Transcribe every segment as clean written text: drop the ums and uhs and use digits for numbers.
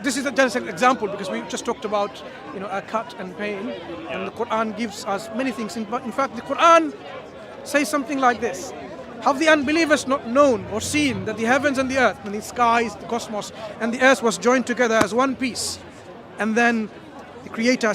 this is just an example because we just talked about a cut and pain, and the Quran gives us many things. In fact, the Quran says something like this: have the unbelievers not known or seen that the heavens and the earth, and the skies, the cosmos, and the earth was joined together as one piece, and then the Creator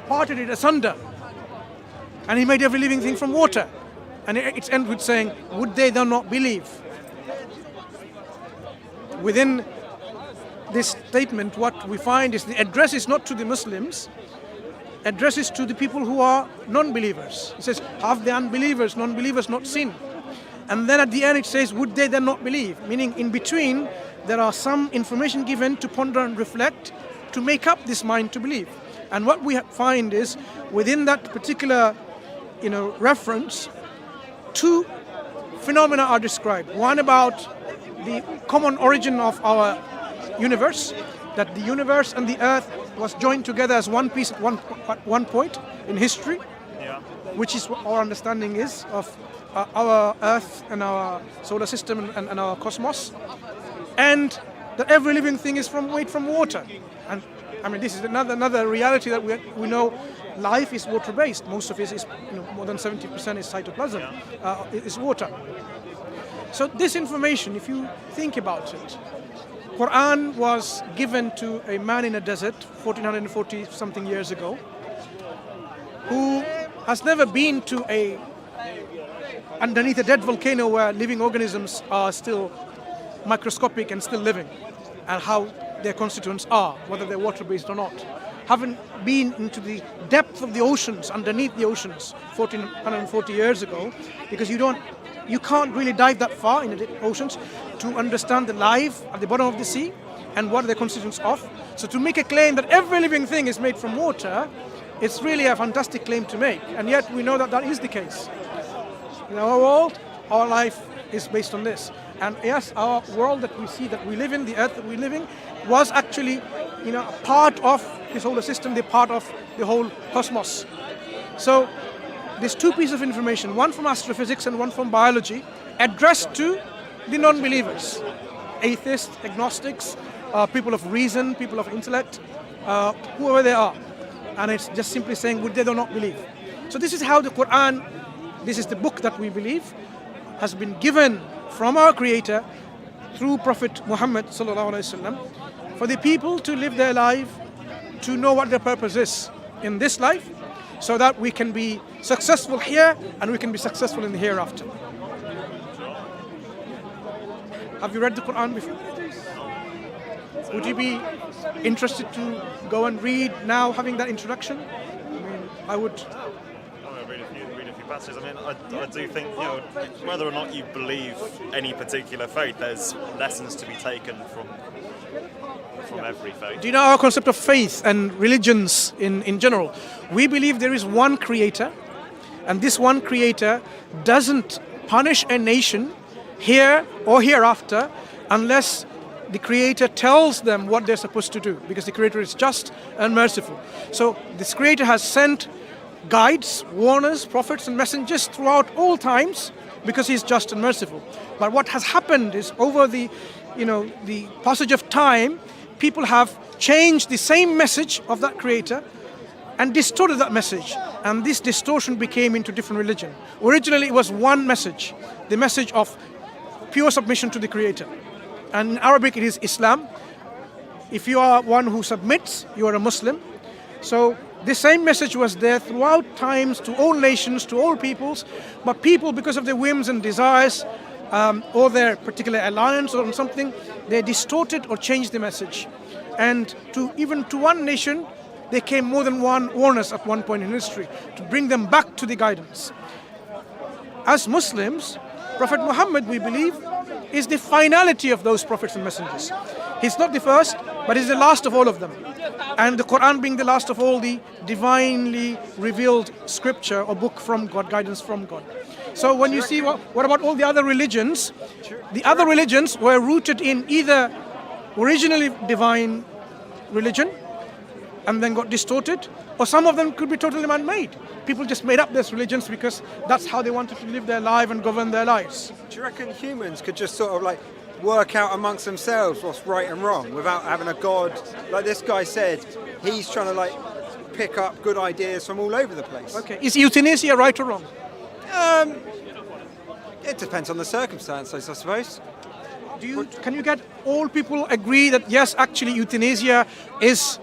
parted it asunder, and He made every living thing from water. And it ends with saying, would they then not believe? Within this statement, what we find is the address is not to the Muslims, address is to the people who are non-believers. It says, have the unbelievers, non-believers not sinned? And then at the end it says, would they then not believe? Meaning in between, there are some information given to ponder and reflect, to make up this mind to believe. And what we find is, within that particular reference, two phenomena are described. One about the common origin of our universe, that the universe and the earth was joined together as one piece at one point in history, which is what our understanding is of our earth and our solar system and our cosmos, and that every living thing is made from water. And I mean, this is another reality that we know. Life is water-based. Most of it is, more than 70% is cytoplasm, is water. So this information, if you think about it, Quran was given to a man in a desert 1440 something years ago, who has never been to underneath a dead volcano where living organisms are still microscopic and still living, and how their constituents are, whether they're water-based or not. Haven't been into the depth of the oceans, underneath the oceans 1440 years ago, because you can't really dive that far into the oceans to understand the life at the bottom of the sea and what are the constituents of. So to make a claim that every living thing is made from water, it's really a fantastic claim to make, and yet we know that is the case. In our world, our life is based on this. And yes, our world that we see, that we live in, the earth that we live in, was actually a part of the solar system, the part of the whole cosmos. So there's two pieces of information, one from astrophysics and one from biology, addressed to the non-believers, atheists, agnostics, people of reason, people of intellect, whoever they are. And it's just simply saying, would they or not believe? So this is how the Quran, this is the book that we believe, has been given from our Creator through Prophet Muhammad sallallahu alaihi wasallam, for the people to live their life, to know what their purpose is in this life, so that we can be successful here and we can be successful in the hereafter. Have you read the Quran before? Would you be interested to go and read now, having that introduction? I mean, I would. I'm going to read a few passages. I mean, I do think, whether or not you believe any particular faith, there's lessons to be taken from every faith. Do you know our concept of faith and religions in general? We believe there is one Creator, and this one Creator doesn't punish a nation here or hereafter unless the Creator tells them what they're supposed to do, because the Creator is just and merciful. So this Creator has sent guides, warners, prophets and messengers throughout all times, because He's just and merciful. But what has happened is, over the passage of time, people have changed the same message of that Creator and distorted that message, and this distortion became into different religion. Originally it was one message, the message of pure submission to the Creator. And in Arabic it is Islam. If you are one who submits, you are a Muslim. So the same message was there throughout times, to all nations, to all peoples, but people, because of their whims and desires, or their particular alliance or something, they distorted or changed the message. And even to one nation, there came more than one warners at one point in history to bring them back to the guidance. As Muslims, Prophet Muhammad, we believe, is the finality of those prophets and messengers. He's not the first, but he's the last of all of them. And the Quran being the last of all the divinely revealed scripture or book from God, guidance from God. So when you see what about all the other religions? The other religions were rooted in either originally divine religion and then got distorted, or some of them could be totally man-made. People just made up these religions because that's how they wanted to live their life and govern their lives. Do you reckon humans could just sort of work out amongst themselves what's right and wrong without having a god. Like this guy said, he's trying to like pick up good ideas from all over the place. Okay, is euthanasia right or wrong? It depends on the circumstances, I suppose. Can you get all people agree that yes, actually euthanasia is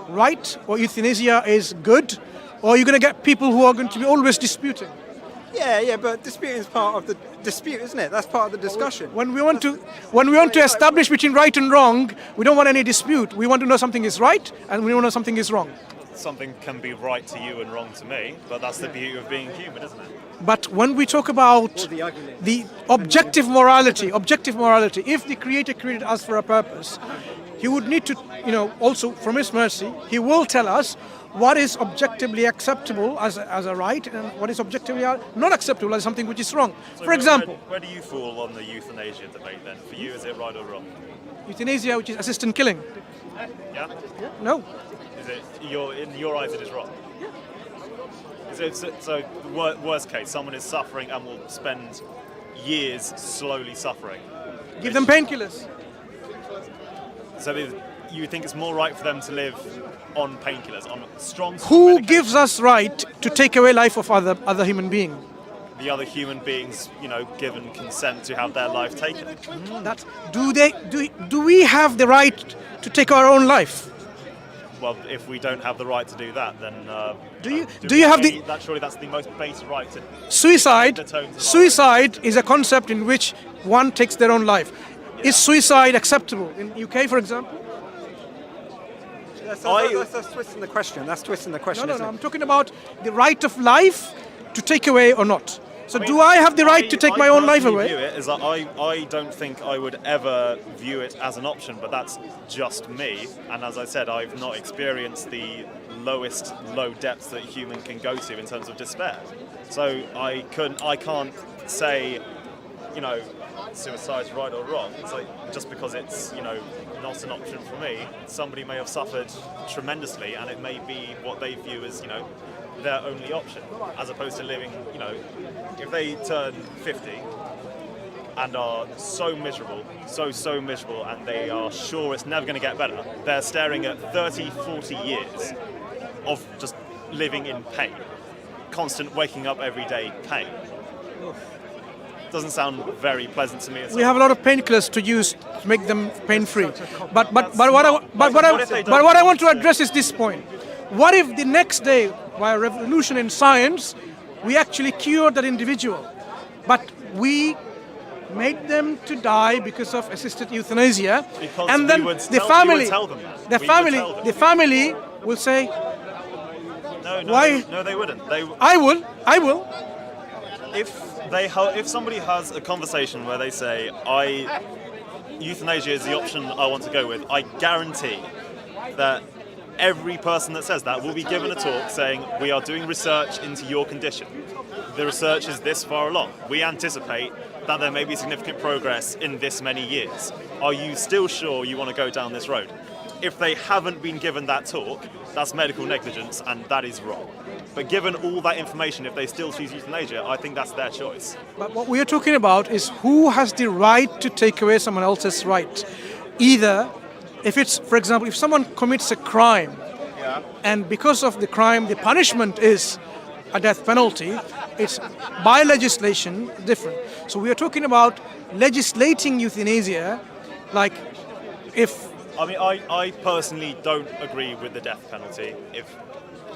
right or euthanasia is good? Or are you going to get people who are going to be always disputing? Yeah, but disputing is part of the dispute, isn't it? That's part of the discussion. When we want to establish between right and wrong, we don't want any dispute. We want to know something is right and we want to know something is wrong. Something can be right to you and wrong to me, but that's the beauty of being human, isn't it? But when we talk about the objective morality, if the Creator created us for a purpose, He would need to, also from His mercy, He will tell us what is objectively acceptable as a right and what is objectively not acceptable as something which is wrong. So For example, where do you fall on the euthanasia debate then? For you, is it right or wrong? euthanasia, which is assisted killing. Yeah? No. Is it, in your eyes, it is wrong? Is it, so worst case, someone is suffering and will spend years slowly suffering. Give them painkillers. So you think it's more right for them to live on painkillers, on strong Who medication? gives us right to take away life of other human being? The other human beings, given consent to have their life taken. That do we have the right to take our own life? Well, if we don't have the right to do that, then do you have the surely that's the most basic right to suicide? the tones of Suicide is a concept in which one takes their own life. Is suicide acceptable in UK, for example? That's twisting the question. That's twisting the question. No. Isn't it? I'm talking about the right of life to take away or not. So do I have the right to take my own life personally away? View it as that I don't think I would ever view it as an option, but that's just me. And as I said, I've not experienced the lowest low depths that a human can go to in terms of despair. So I can't say, suicide's right or wrong. It's like just because it's not an option for me, somebody may have suffered tremendously, and it may be what they view as their only option, as opposed to living, if they turn 50 and are so miserable, so miserable, and they are sure it's never going to get better, they're staring at 30, 40 years of just living in pain, constant waking up every day pain. Doesn't sound very pleasant to me at all. We have a lot of painkillers to use to make them pain-free. But what I want to address is this point. What if the next day, by a revolution in science, we actually cured that individual, but we made them to die because of assisted euthanasia, Because and then we would the tell- we family, would tell them that. the We would family, tell them. the family will say, No, Why? No, they wouldn't. "I will." If somebody has a conversation where they say, euthanasia is the option I want to go with, I guarantee that every person that says that will be given a talk saying, we are doing research into your condition. The research is this far along. We anticipate that there may be significant progress in this many years. Are you still sure you want to go down this road? If they haven't been given that talk, that's medical negligence and that is wrong. But given all that information, if they still choose euthanasia, I think that's their choice. But what we are talking about is who has the right to take away someone else's right. Either, if it's, for example, if someone commits a crime, and because of the crime, the punishment is a death penalty, it's by legislation different. So we are talking about legislating euthanasia, like if... I mean, I personally don't agree with the death penalty.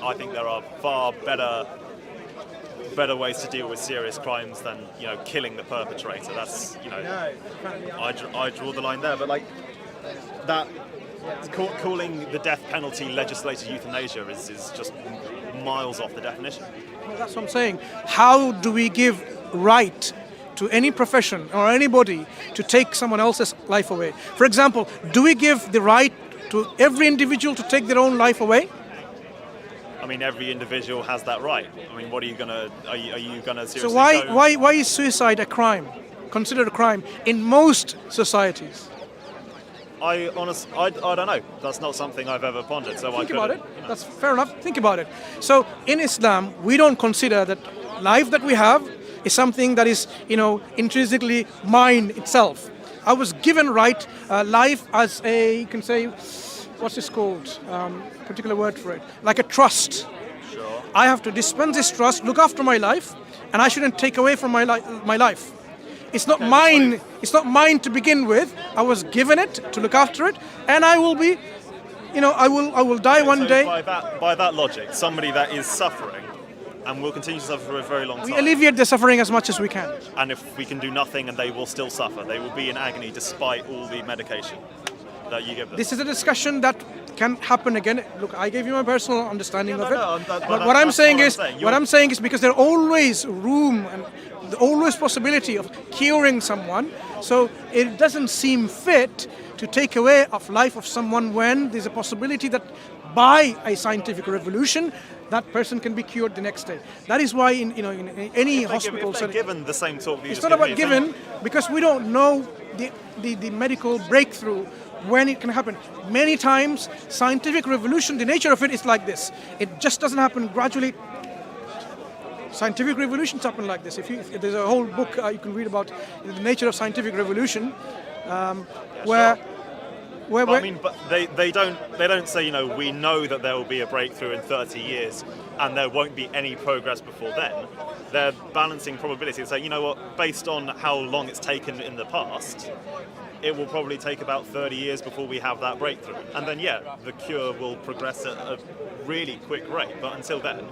I think there are far better ways to deal with serious crimes than killing the perpetrator. That's I draw the line there. But that calling the death penalty legislated euthanasia is just miles off the definition. Well, that's what I'm saying. How do we give right to any profession or anybody to take someone else's life away? For example, do we give the right to every individual to take their own life away? I mean, every individual has that right. I mean, what are you gonna seriously? So why is suicide a crime? Considered a crime in most societies? I don't know. That's not something I've ever pondered. So Think about it. That's fair enough. Think about it. So in Islam, we don't consider that life that we have is something that is, intrinsically mine itself. I was given life as a, you can say, what's this called? Particular word for it, like a trust. Sure. I have to dispense this trust, look after my life, and I shouldn't take away from my life. It's not mine. It's not mine to begin with. I was given it to look after it, and I will be, I will die one So day. by that logic, somebody that is suffering and will continue to suffer for a very long We time. alleviate the suffering as much as we can. And if we can do nothing, and they will still suffer, they will be in agony despite all the medication that you give them. This is a discussion that can happen again. Look, I gave you my personal understanding of it. but But what I'm that's saying what I'm is, saying. what I'm saying is because there's always room and always possibility of curing someone. So it doesn't seem fit to take away of life of someone when there's a possibility that by a scientific revolution, that person can be cured the next day. That is why in any hospital If they're setting, given the same talk that you it's just not gave about me, given because we don't know the medical breakthrough when it can happen. Many times, scientific revolution, the nature of it is like this. It just doesn't happen gradually. Scientific revolutions happen like this. If there's a whole book you can read about the nature of scientific revolution, where But they don't say, we know that there will be a breakthrough in 30 years and there won't be any progress before then. They're balancing probability and saying, based on how long it's taken in the past, it will probably take about 30 years before we have that breakthrough. And then, the cure will progress at a really quick rate. But until then,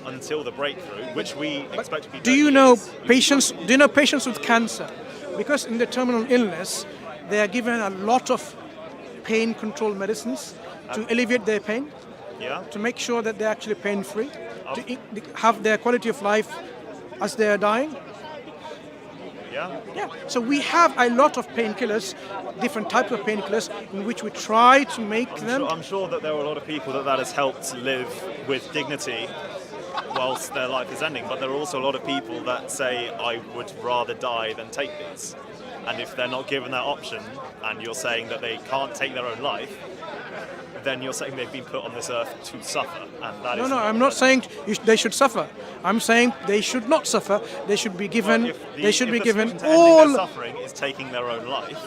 until the breakthrough, which we expect to be. do you know patients with cancer? Because in the terminal illness, they are given a lot of pain control medicines to alleviate their pain, Yeah. to make sure that they're actually pain-free, to have their quality of life as they are dying. Yeah. Yeah, so we have a lot of painkillers, different types of painkillers, in which we try to make them. I'm sure that there are a lot of people that has helped live with dignity whilst their life is ending, but there are also a lot of people that say, I would rather die than take these. And if they're not given that option, and you're saying that they can't take their own life, then you're saying they've been put on this earth to suffer, and that is. No, I'm not saying they should suffer. I'm saying they should not suffer. They should be given. They should be given If the solution to ending all. their suffering is taking their own life.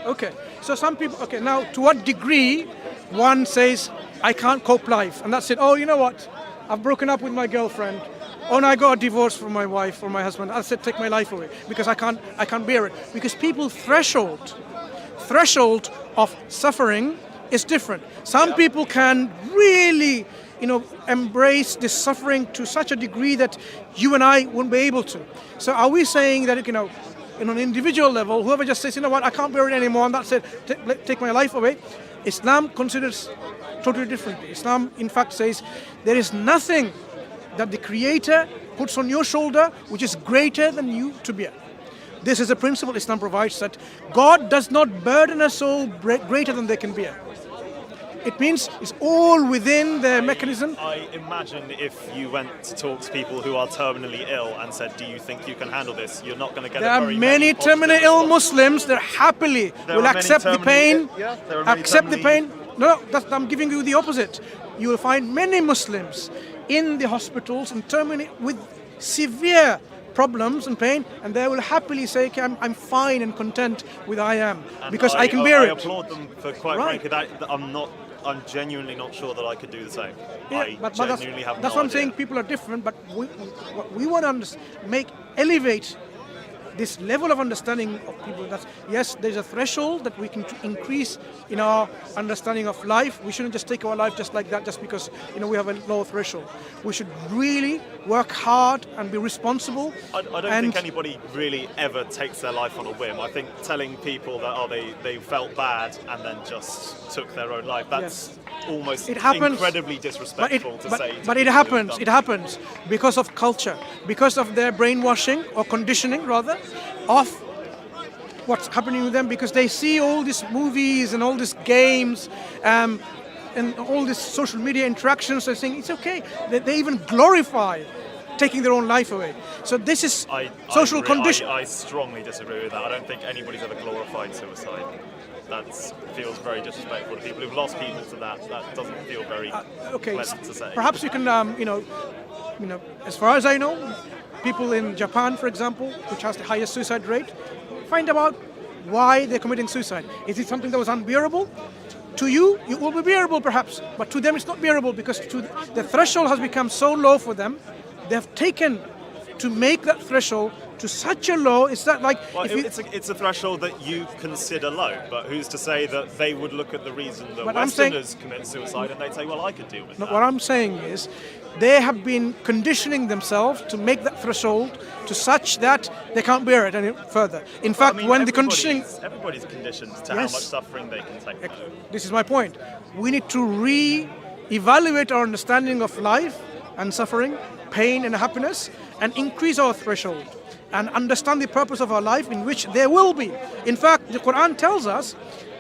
Okay, so some people. Okay, now to what degree one says I can't cope life, and that's it. Oh, you know what? I've broken up with my girlfriend. Oh, and I got a divorce from my wife or my husband. I said take my life away because I can't bear it. Because people's threshold of suffering is different. Some people can really, embrace this suffering to such a degree that you and I wouldn't be able to. So are we saying that, in an individual level, whoever just says, I can't bear it anymore, and that's it, take my life away, Islam considers totally differently. Islam, in fact, says there is nothing that the Creator puts on your shoulder which is greater than you to bear. This is a principle Islam provides, that God does not burden a soul greater than they can bear. It means it's all within their mechanism. I imagine if you went to talk to people who are terminally ill and said, do you think you can handle this? You're not going to get There a are very many positive terminally ill response. Muslims that happily There will are many accept the pain. Yeah, there are many Accept the terminally- pain. No, I'm giving you the opposite. You will find many Muslims in the hospitals and terminally with severe problems and pain, and they will happily say, okay, I'm fine and content with I am, And because I can bear I it. applaud them for quite Right. frankly that I'm genuinely not sure that I could do the same. Yeah, I but genuinely have that's no what I'm idea. saying. People are different, but what we want to elevate this level of understanding of people. That yes, there's a threshold that we can increase in our understanding of life. We shouldn't just take our life just like that, just because we have a low threshold. We should really work hard and be responsible. I don't think anybody really ever takes their life on a whim. I think telling people that they felt bad and then just took their own life, that's almost It happens, incredibly disrespectful to say. But it people who have happens. done It happens because of culture, because of their brainwashing or conditioning, rather, of what's happening with them. Because they see all these movies and all these games, and all these social media interactions. They're saying it's okay. They even glorify taking their own life away. So this is social condition. I strongly disagree with that. I don't think anybody's ever glorified suicide. That feels very disrespectful to people who've lost people to that. That doesn't feel very pleasant to say. Perhaps you can, as far as I know, people in Japan, for example, which has the highest suicide rate, find about why they're committing suicide. Is it something that was unbearable? To you, it will be bearable perhaps, but to them it's not bearable because the threshold has become so low for them. They've taken to make that threshold to such a low. It's that like Well, it's a threshold that you consider low, but who's to say that they would look at the reason that But I'm saying- Westerners commit suicide and they'd say, well, I could deal with No, that. what I'm saying is, they have been conditioning themselves to make that threshold to such that they can't bear it any further. In fact, I mean, when the conditioning, everybody's conditioned to Yes. how much suffering they can take. though. this is my point, we need to re-evaluate our understanding of life and suffering, pain and happiness, and increase our threshold and understand the purpose of our life in which there will be. In fact, the Quran tells us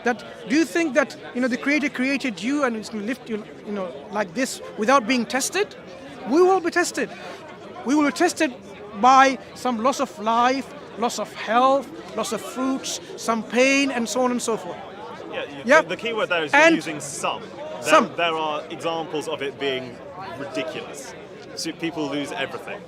that, do you think that the Creator created you and is going to lift you like this without being tested? We will be tested. We will be tested by some loss of life, loss of health, loss of fruits, some pain, and so on and so forth. Yep. The key word there is And- you're using some. Some. There are examples of it being ridiculous. So people lose everything.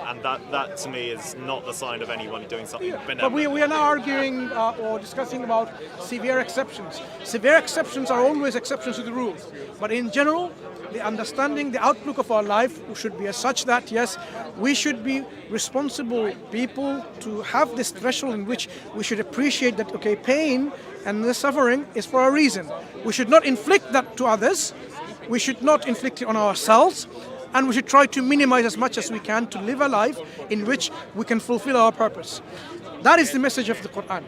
And that to me is not the sign of anyone doing something benevolent. But we are now arguing or discussing about severe exceptions. Severe exceptions are always exceptions to the rules. But in general, the understanding, the outlook of our life should be as such that, yes, we should be responsible people to have this threshold in which we should appreciate that, okay, pain and the suffering is for a reason. We should not inflict that to others. We should not inflict it on ourselves. And we should try to minimize as much as we can to live a life in which we can fulfill our purpose. That is the message of the Quran.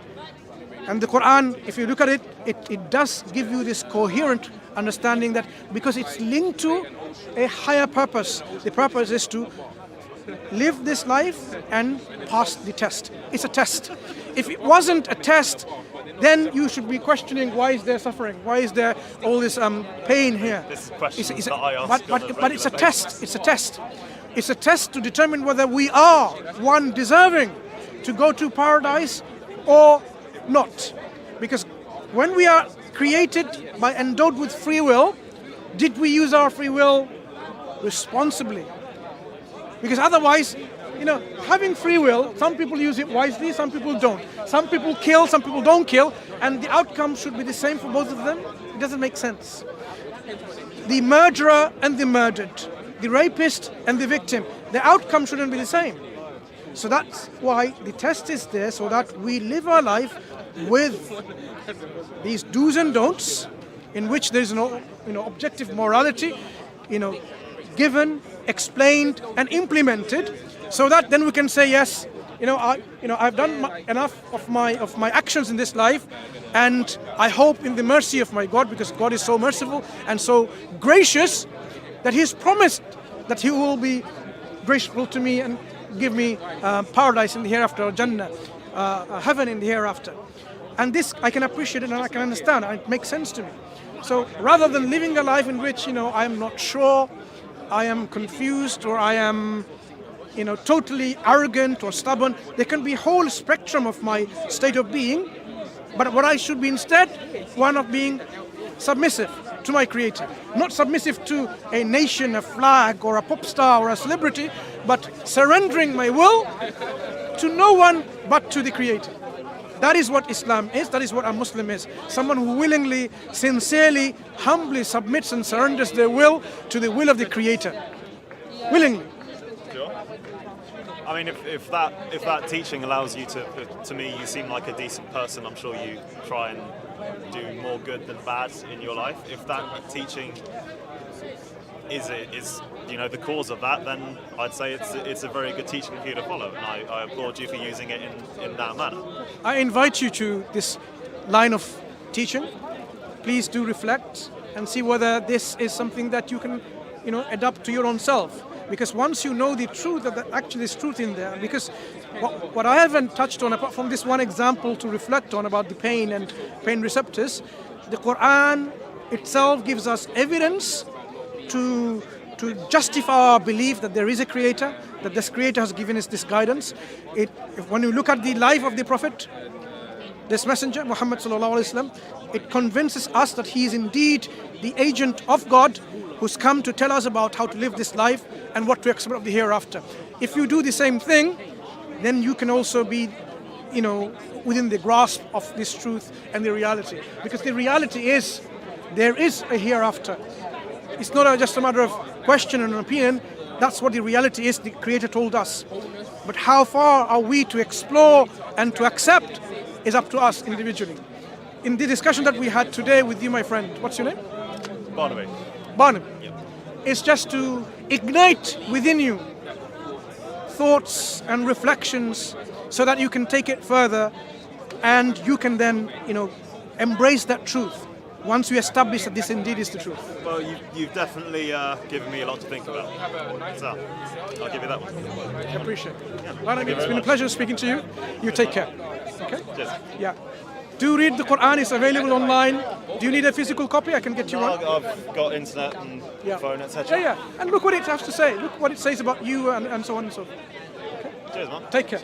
And the Quran, if you look at it, it does give you this coherent understanding that because it's linked to a higher purpose. The purpose is to live this life and pass the test. It's a test. If it wasn't a test, then you should be questioning why is there suffering? Why is there all this pain here? This question It's that I ask on a but it's a regular test. basis. It's a test. It's a test to determine whether we are one deserving to go to paradise or not. Because when we are created by endowed with free will, did we use our free will responsibly? Because otherwise, having free will, some people use it wisely, some people don't. Some people kill, some people don't kill, and the outcome should be the same for both of them. It doesn't make sense. The murderer and the murdered, the rapist and the victim, the outcome shouldn't be the same. So that's why the test is there, so that we live our life with these do's and don'ts, in which there is no, objective morality, given, explained, and implemented, so that then we can say, yes, I've done enough of my actions in this life, and I hope in the mercy of my God, because God is so merciful and so gracious that He's promised that He will be graceful to me and give me paradise in the hereafter, or Jannah, heaven in the hereafter. And this I can appreciate it and I can understand. It makes sense to me. So rather than living a life in which I am not sure, I am confused, or I am totally arrogant or stubborn, there can be a whole spectrum of my state of being. But what I should be instead, one of being submissive to my Creator. Not submissive to a nation, a flag, or a pop star, or a celebrity, but surrendering my will to no one but to the Creator. That is what Islam is, that is what a Muslim is. Someone who willingly, sincerely, humbly submits and surrenders their will to the will of the Creator. Willingly. Sure. I mean, if that teaching allows you to me, you seem like a decent person. I'm sure you try and do more good than bad in your life. If that teaching is the cause of that, then I'd say it's a very good teaching for you to follow, and I applaud you for using it in that manner. I invite you to this line of teaching. Please do reflect and see whether this is something that you can, adapt to your own self. Because once you know the truth, that actually there's truth in there. Because what I haven't touched on, apart from this one example to reflect on about the pain and pain receptors, the Quran itself gives us evidence to justify our belief that there is a Creator, that this Creator has given us this guidance. When you look at the life of the Prophet, this messenger, Muhammad sallallahu alaihi wasallam, it convinces us that he is indeed the agent of God who's come to tell us about how to live this life and what to expect of the hereafter. If you do the same thing, then you can also be within the grasp of this truth and the reality. Because the reality is, there is a hereafter. It's not just a matter of question and opinion. That's what the reality is. The Creator told us. But how far are we to explore and to accept is up to us individually. In the discussion that we had today with you, my friend, what's your name? Barnaby. Barnum. It's just to ignite within you thoughts and reflections so that you can take it further and you can then, embrace that truth once you establish that this indeed is the truth. Well, you've definitely given me a lot to think about. So, I'll give you that one. I appreciate it. Yeah, Barnum, thank you it's very been a much. pleasure speaking to you. You take care. Okay? Cheers. Yeah. Do read the Quran. It's available online. Do you need a physical copy? I can get you one. I've got internet and phone, etc. Yeah. And look what it has to say. Look what it says about you and so on and so forth. Cheers, man. Take care.